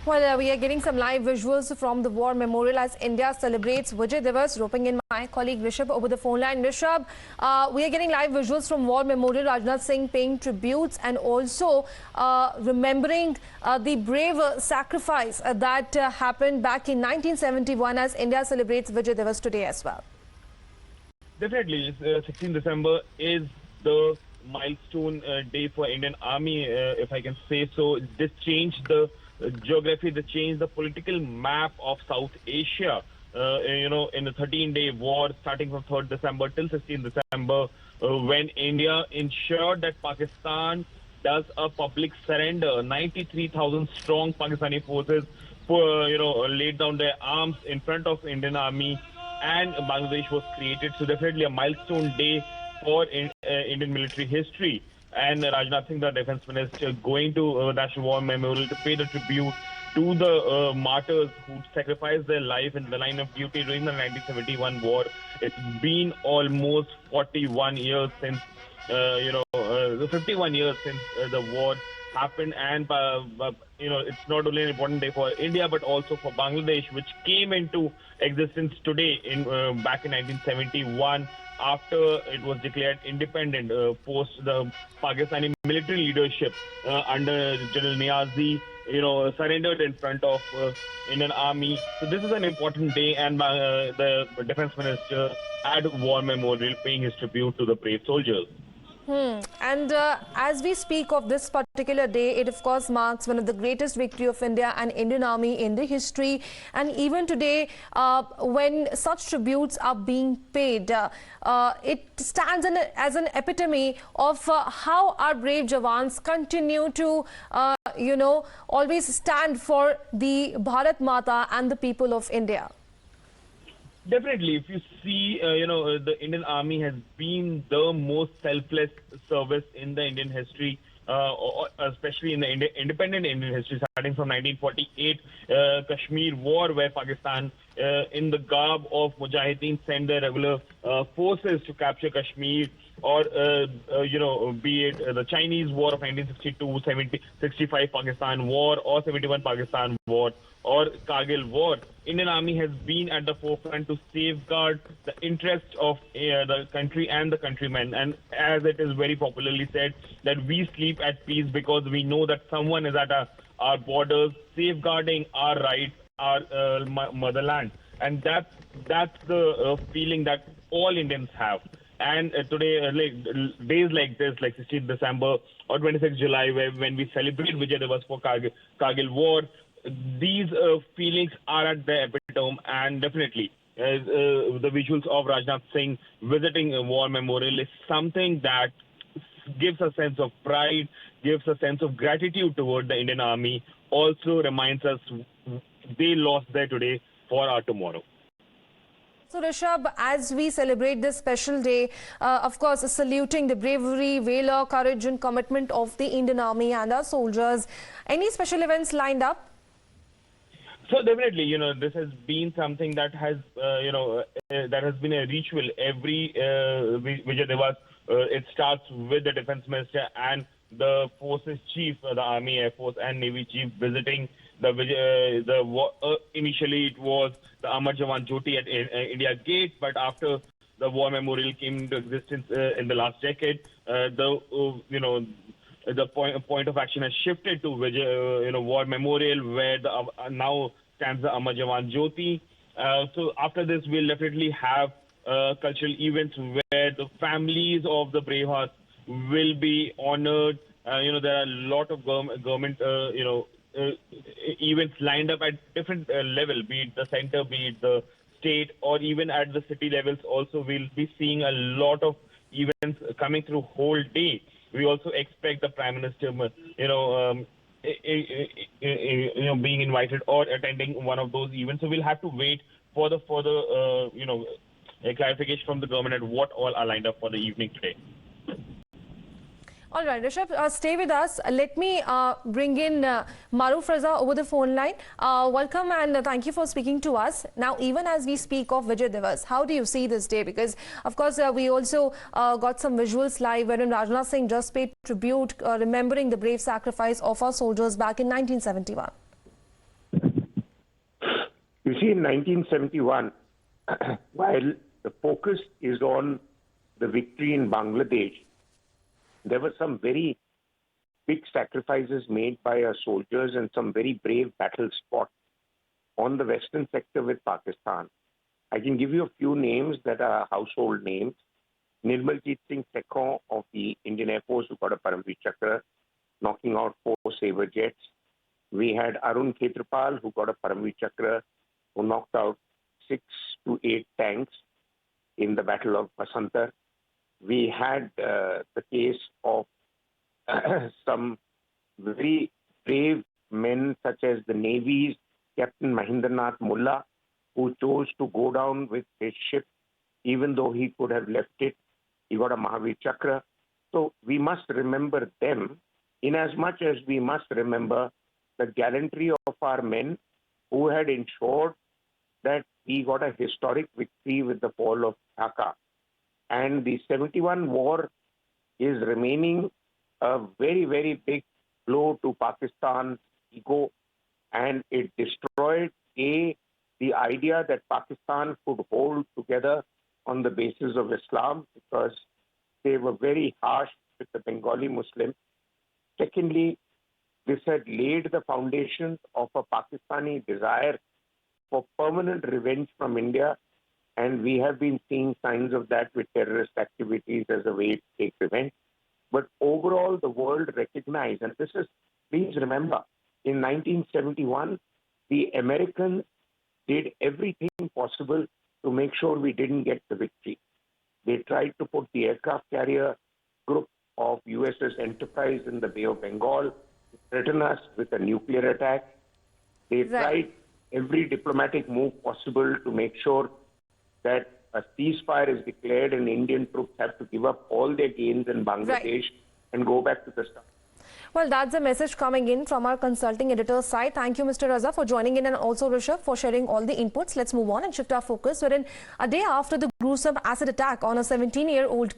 Well, we are getting some live visuals from the war memorial as India celebrates Vijay Divas. Roping in my colleague Rishabh over the phone line. Rishabh, we are getting live visuals from war memorial. Rajnath Singh paying tributes and also remembering the brave sacrifice that happened back in 1971 as India celebrates Vijay Divas today as well. Definitely, 16 December is the milestone day for Indian Army, if I can say so. This changed the geography, this changed the political map of South Asia. In the 13-day war starting from 3rd December till 16 December, when India ensured that Pakistan does a public surrender. 93,000 strong Pakistani forces, laid down their arms in front of Indian Army, and Bangladesh was created. So definitely a milestone day for Indian military history. And Rajnath Singh, the defense minister, going to National War Memorial to pay the tribute to the martyrs who sacrificed their life in the line of duty during the 1971 war. It's been almost 41 years since, 51 years since the war happened, and it's not only an important day for India but also for Bangladesh, which came into existence today back in 1971 after it was declared independent post the Pakistani military leadership under General Niazi surrendered in front of Indian Army. So this is an important day, and the defense minister at War Memorial paying his tribute to the brave soldiers. And as we speak of this particular day, it of course marks one of the greatest victory of India and Indian Army in the history. And even today, when such tributes are being paid, it stands as an epitome of how our brave Jawans continue to, always stand for the Bharat Mata and the people of India. Definitely, if you see, the Indian Army has been the most selfless service in the Indian history, especially in the independent Indian history, starting from 1948, Kashmir War, where Pakistan, in the garb of Mujahideen, sent their regular forces to capture Kashmir, or, be it the Chinese War of 1962, 65 Pakistan War, or 71 Pakistan War, or Kargil War. Indian Army has been at the forefront to safeguard the interests of the country and the countrymen. And as it is very popularly said, that we sleep at peace because we know that someone is at our borders safeguarding our rights, our motherland. And that's the feeling that all Indians have. And today, days like this, like 16th December or 26th July, when we celebrate Vijay Divas for Kargil War, these feelings are at the epitome. And definitely, the visuals of Rajnath Singh visiting a war memorial is something that gives a sense of pride, gives a sense of gratitude toward the Indian Army, also reminds us they lost there today for our tomorrow. So Rishabh, as we celebrate this special day, of course, saluting the bravery, valor, courage and commitment of the Indian Army and our soldiers, any special events lined up? So definitely, this has been something that has, that has been a ritual. Every Vijay Divas, it starts with the defense minister and the forces chief, the Army, Air Force and Navy chief visiting initially it was the Amar Jawan Jyoti at India Gate, but after the war memorial came into existence in the last decade, the point of action has shifted to War Memorial, where now stands the Amar Jawan Jyoti. So after this, we'll definitely have cultural events where the families of the bravehearts will be honored. There are a lot of government, events lined up at different level, be it the center, be it the state, or even at the city levels. Also, we'll be seeing a lot of events coming through whole day. We also expect the Prime Minister, being invited or attending one of those events. So we'll have to wait for the further, a clarification from the government at what all are lined up for the evening today. All right, Rishabh, stay with us. Let me bring in Maruf Raza over the phone line. Welcome and thank you for speaking to us. Now, even as we speak of Vijay Divas, how do you see this day? Because, of course, we also got some visuals live wherein Rajnath Singh just paid tribute, remembering the brave sacrifice of our soldiers back in 1971. You see, in 1971, while the focus is on the victory in Bangladesh, there were some very big sacrifices made by our soldiers and some very brave battles fought on the western sector with Pakistan. I can give you a few names that are household names. Nirmaljeet Singh Sekhon of the Indian Air Force, who got a Paramveer Chakra, knocking out 4 Sabre jets. We had Arun Khetrapal, who got a Paramveer Chakra, who knocked out 6 to 8 tanks in the Battle of Basantar. We had the case of some very brave men, such as the Navy's Captain Mahendranath Mullah, who chose to go down with his ship, even though he could have left it. He got a Mahavir Chakra. So we must remember them, in as much as we must remember the gallantry of our men who had ensured that we got a historic victory with the fall of Dhaka. And the 71 war is remaining a very, very big blow to Pakistan's ego, and it destroyed the idea that Pakistan could hold together on the basis of Islam, because they were very harsh with the Bengali Muslims. Secondly, this had laid the foundations of a Pakistani desire for permanent revenge from India, and we have been seeing signs of that with terrorist activities as a way to take revenge. But overall, the world recognized, and this is, please remember, in 1971, the Americans did everything possible to make sure we didn't get the victory. They tried to put the aircraft carrier group of USS Enterprise in the Bay of Bengal, threaten us with a nuclear attack. They tried every diplomatic move possible to make sure that a ceasefire is declared and Indian troops have to give up all their gains in Bangladesh and go back to the start. Well, that's a message coming in from our consulting editor's side. Thank you, Mr. Raza, for joining in, and also Rishabh for sharing all the inputs. Let's move on and shift our focus. Wherein a day after the gruesome acid attack on a 17-year-old girl